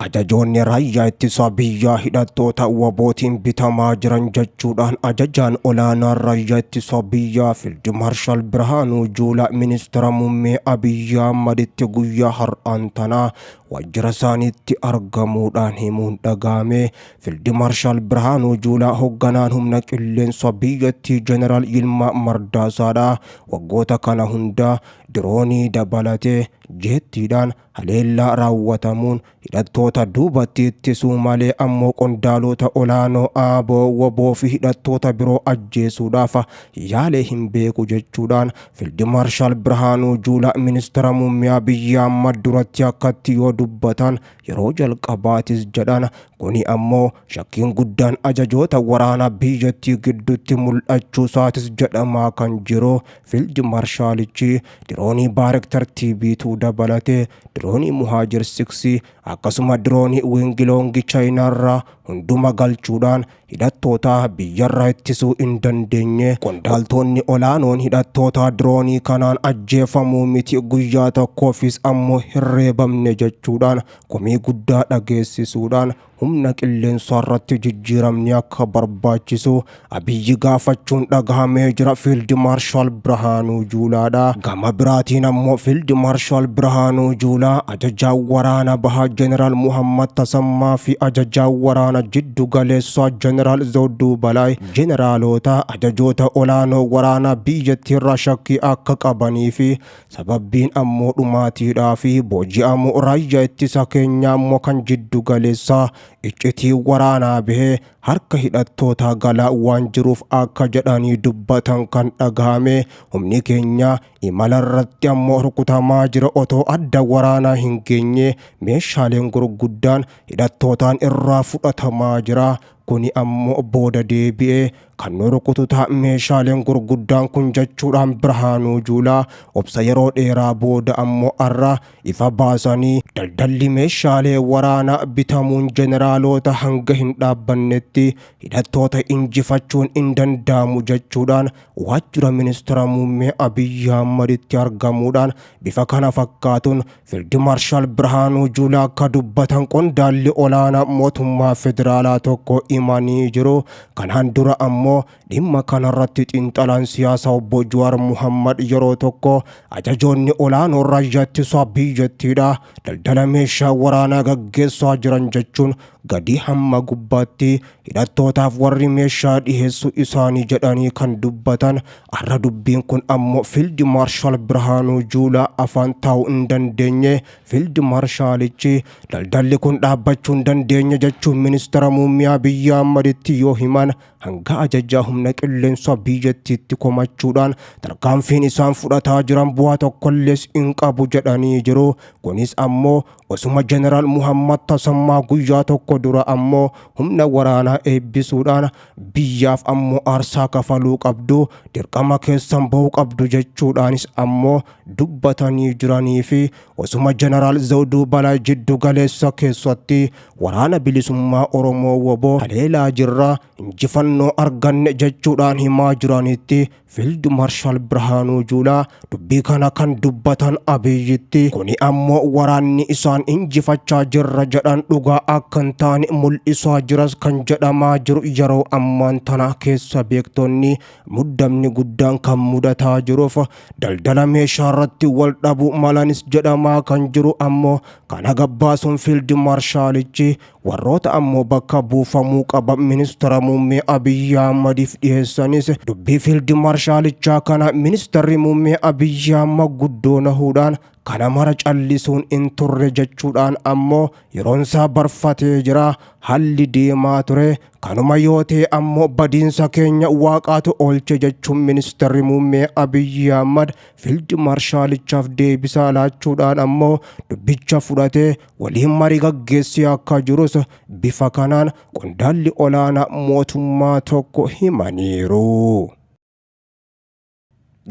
Ajajoonni raayyaa ittisa biyyaa hidhattoota wabootiin bitamaa jiran jechuudhaan ajajaan olaanaa raayyaa ittisa biyyaa Fiild Maarshaal Birhaanuu Juulaa ministeera muummee Abiyyi Ahmaditti guyyaa har'aan tanaa waajjira isaaniitti argamuudhaan himuun dhagahame. Fiild Maarshaal Birhaanuu Juulaa hoogganaan humna qilleensa biyyattii Jeneraal Yilmaa Mardaasaadha. Waggoota kana hunda diroonii dabalatee jeettiidhaan haleellaa raawwatamuun hidhattoota duubatti ittisuu malee ammoo qondaalota olaanoo ABO waboo fi hidhattoota biroo ajjeesuudhaaf yaalee hin beeku jechuudhaan Fiild Maarshaal Birhaanuu Juulaa ministeera muummee Abiyyi Ahmad duratti akkatti yoo dubbatan yeroo jalqabaatis jedhan. Kuni ammoo shakkiin guddaan ajajoota waraanaa biyyattii gidduutti mul'achuu isaatis jedhamaa kan jiru. Fiild Maarshaalichi diroonii Baarektar TB2 dabalatee diroonii Muhaajir 6 akkasuma diroonii Wingiloongi Chaayinaarraa hunduma galchuudhaan hidhattoota biyyarraa ittisuu hin dandeenye. Qondaaltonni olaanoon hidhattoota diroonii kanaan ajjeefamuu miti guyyaa tokkoofis ammoo hin reebamne jechuudhaan komii guddaa dhageessisuudhaan humna qilleensaa irratti jijjiiramni akka barbaachisu Abiyyi gaafachuun dhagahamee jira. Fiild Maarshaal Birhaanuu Juulaadha. Gama biraatiin ammoo Fiild Maarshaal Birhaanuu Juulaa ajajaa waraana bahaa Jeneraal Muhammad Tasammaa fi ajajaa waraana jiddu galeessaa Jeneraal Zawduu Balaay jeneraalota ajajoota olaanoo waraanaa biyyattiirraa shakkii akka qabanii fi sababbiin ammoo dhumaatiidhaa fi booji'amuu raayyaa ittisa keenyaa ammoo kan jiddu galeessaa iccitii waraanaa bahee harka hidhattoota galaa waan jiruuf akka jedhanii dubbatan kan dhagahame. Humni keenya imala irratti ammoo rukutamaa jira otoo adda waraanaa hin geenye meeshaaleen gurguddaan hidhattootaan irraa fudhatamaa jira. Kuni ammoo booda deebi'ee kan nu rukututa meeshaaleen gurguddaan kun jechuudhaan Birhaanuu Juulaa obsa yeroo dheeraa booda ammoo arra ifa baasanii daldalli meeshaalee waraanaa bitamuun jeneraalota hanga hin dhaabbannetti hidhattoota injifachuun hin danda'amu jechuudhaan waajjira ministeera muummee Abiyyi Ahmaditti argamuudhaan bifa kana fakkaatuun Fiild Maarshaal Birhaanuu Juulaa akka dubbatan qondaalli olaanaa mootummaa federaalaa tokko himanii jiru. Kanaan dura ammoo dhimma kanarratti xiinxalaan siyaasaa obbo Jawaar Muhammad yeroo tokko ajajoonni olaanoo raayyaa ittisa biyyattiidha daldala meeshaa waraanaa gaggeessaa jiran jechuun gadi hamma gubbaatti hidhattootaaf warri meeshaa dhiheessu isaanii jedhanii kan dubbatan. Arra dubbiin kun ammoo Fiild Maarshaal Birhaanuu Juulaa afaan taa'uu hin dandeenye. Fiild Maarshaalichi daldalli kun dhaabbachuu hin dandeenye jechuun ministeera muummee Abiyyi Ahmaditti yoo himan hanga ajajaa humna qilleensa biyyattiitti komachuudhaan tarkaanfiin isaan fudhataa jiran bu'aa tokkollees hin qabu jedhanii jiru. Kunis ammoo osuma Jeneraal Muhammad Tasammaa guyyaa tokko dura ammoo humna waraanaa eebbisuudhaan biyyaaf ammoo aarsaa kafaluu qabdu, dirqama keessan bahuu qabdu jechuudhaanis ammoo dubbatanii jiranii fi osuma Jeneraal Zawduu Balaay jiddu galeessa keessatti waraana bilisummaa Oromoo waboo haleelaa jirra injifannoo arganne jechuudhaan himaa jiranitti Fiild Maarshaal Birhaanuu Juulaa dubbii kana kan dubbatan Abiyyitti. Kuni ammoo waraanni isaan injifachaa jirra jedhan dhugaa akka hin taane mul'isaa jiras kan jedhamaa jiru. Yeroo ammaan tana keessa beektonni muddamni guddaan kan mudataa jiruuf daldala meeshaa irratti wal dhabuu malanis jedhamaa kan jiru. Ammoo kana gabbaasuun Fiild Maarshaalichi warroota ammoo bakka buufamuu qaban ministeera muummee Abiyyi Ahmadiif dhiyeessanis dubbii Fiild Maarshaalicha kana ministeerri muummee Abiyyi Ahmad guddoo nahuudhaan kana mara callisuun hin turre jechuudhaan ammoo yeroonsaa barfatee jira. Halli deemaa ture kanuma yoo ta'e ammoo badiinsa keenya waaqaatu oolche jechuun ministeerri muummee Abiyyi Ahmad Fiild Maarshaalichaaf deebisaa laachuudhaan ammoo dubbicha fudhatee waliin marii gaggeessee akka jirus bifa kanaan qondaalli olaanaa mootummaa tokko himaniiru.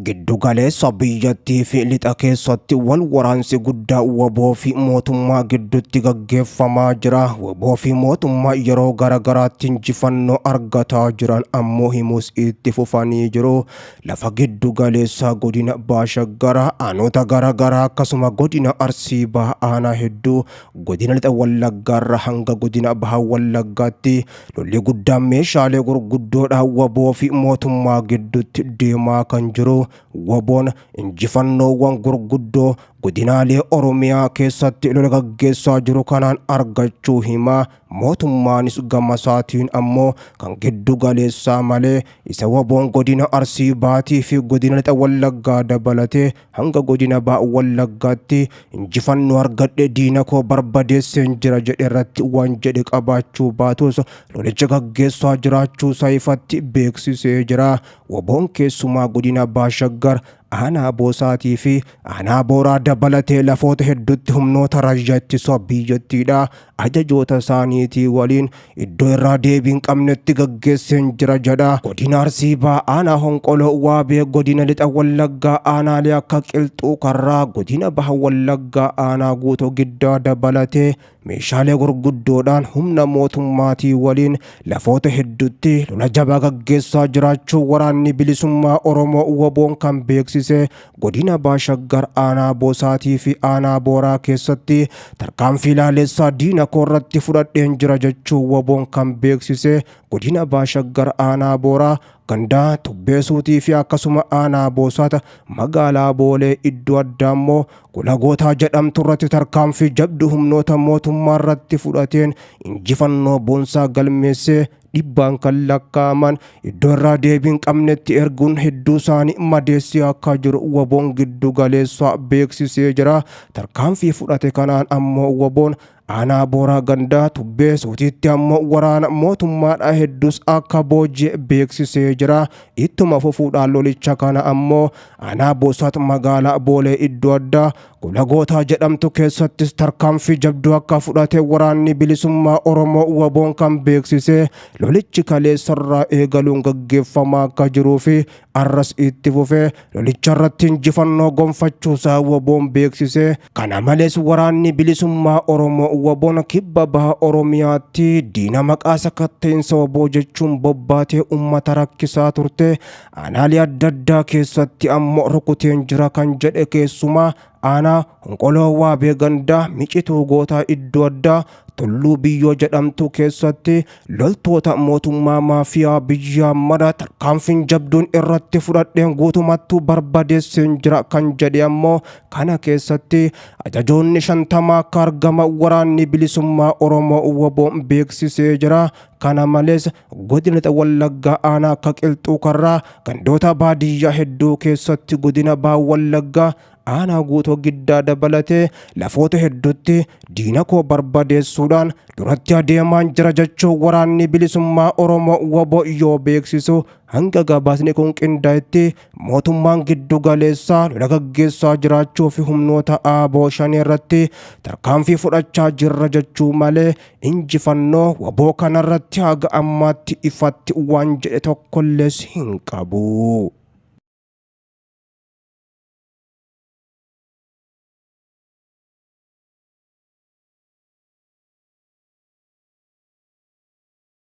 Giddu galeessa biyyattii fi lixa keessatti wal waraansi guddaa waboo fi mootummaa gidduutti gaggeeffamaa jira. Waboo fi mootummaa yeroo garagaraatti injifannoo argataa jiran ammoo himus itti fufanii jiru. Lafa giddu galeessaa godina Baashaggaraa aanota garagaraa akkasuma godina Arsii Bahaa aanaa hedduu godina lixa Wallaggaarra hanga godina Bahaa Wallaggaatti lolli guddaan meeshaalee gurguddoodhaan waboo fi mootummaa gidduutti deemaa kan jiru. Waboon injifannoowwan gurguddoo godinaalee Oromiyaa keessatti lola gaggeessaa jiru kanaan argachuu himaa. Mootummaanis gama isaatiin ammoo kan giddu galeessaa malee isa waboon godina Arsii Bahaatii fi godina lixa Wallaggaa dabalatee hanga godina Bahaa Wallaggaatti injifannoo argadhe diina koo barbadeesseen jira jedhe irratti waan jedhe qabaachuu baatus lolicha gaggeessaa jiraachuu isaa ifatti beeksisee jira. Waboon keessumaa godina Baashaggar aanaa Boosaatii fi aanaa Booraa dabalatee lafoota hedduutti humnoota raayyaa ittisa biyyattiidha ajajoota isaaniitii waliin iddoo irraa deebii hin qabnetti gaggeesseen jira jedha. Godina Arsii Bahaa aanaa Honqoloo Waabee godina lixa Wallaggaa aanaalee akka Qilxuu Karraa godina Bahaa Wallaggaa aanaa Guutoo Giddaa dabalatee meeshaalee gurguddoodhaan humna mootummaatii waliin lafoota hedduutti lola jabaa gaggeessaa jiraachuu waraanni bilisummaa Oromoo waboon kan beeksise. Godina Baashaggar aanaa Boosaatii fi aanaa Booraa keessatti tarkaanfii ilaalessaa diina koo irratti fudhadheen jira jechuu waboon kan beeksise. Godina Baashaggar aanaa Booraa gandaa Tubbeesuutii fi akkasuma aanaa Boosaata magaalaa Boolee iddoo addaa immoo Golagootaa jedhamtu irratti tarkaanfii jabdu humnoota mootummaa irratti fudhateen injifannoo boonsaa galmeessee dhibbaan kan lakkaa'aman iddoo irraa deebii hin qabnetti erguun hedduu isaanii madeessee akka jiru waboon giddu galeessaa beeksisee jira. Tarkaanfii fudhate kanaan ammoo waboon aanaa Booraa gandaa Tubbeesuutiitti ammoo waraana mootummaadhaa hedduus akka booji'e beeksisee jira. Ittuma fufuudhaan lolicha kana ammoo aanaa Boosaat magaalaa Boolee iddoo addaa Golagootaa jedhamtu keessattis tarkaanfii jabduu akka fudhate waraanni bilisummaa Oromoo waboon kan beeksise. Lolichi kaleessarraa eegaluun gaggeeffamaa akka jiruu fi arras itti fufee lolicha irratti injifannoo gonfachuusaa waboon beeksise. Kana malees waraanni bilisummaa Oromoo waboon kibba Bahaa Oromiyaatti diina maqaa sakatta'insa waboo jechuun bobbaatee uummata rakkisaa turte aanaalee adda addaa keessatti ammoo rukuteen jira kan jedhe keessumaa aanaa Honqoloo Waabee gandaa Micituu Gootaa iddoo addaa Tulluu Biyyoo jedhamtu keessatti loltoota mootummaa maafiyaa biyyaa mara tarkaanfiin jabduun irratti fudhadheen guutumattuu barbadeesseen jira kan jedhe ammoo kana keessatti ajajoonni 50 akka argaman waraanni bilisummaa Oromoo waboon beeksisee jira. Kana malees godina lixa Wallaggaa aanaa akka Qilxuu Karraa gandoota baadiyyaa hedduu keessatti godina Bahaa Wallaggaa aanaa Guutoo Giddaa dabalatee lafoota hedduutti diina koo barbadeessuudhaan duratti adeemaan jira jechuun waraanni bilisummaa Oromoo waboo yoo beeksisu hanga gabaasni kun qindaa'etti mootummaan giddu galeessaa lola gaggeessaa jiraachuu fi humnoota ABO shanii irratti tarkaanfii fudhachaa jirra jechuu malee injifannoo waboo kanarratti haga ammaatti ifatti waan jedhe tokkollees hin qabu.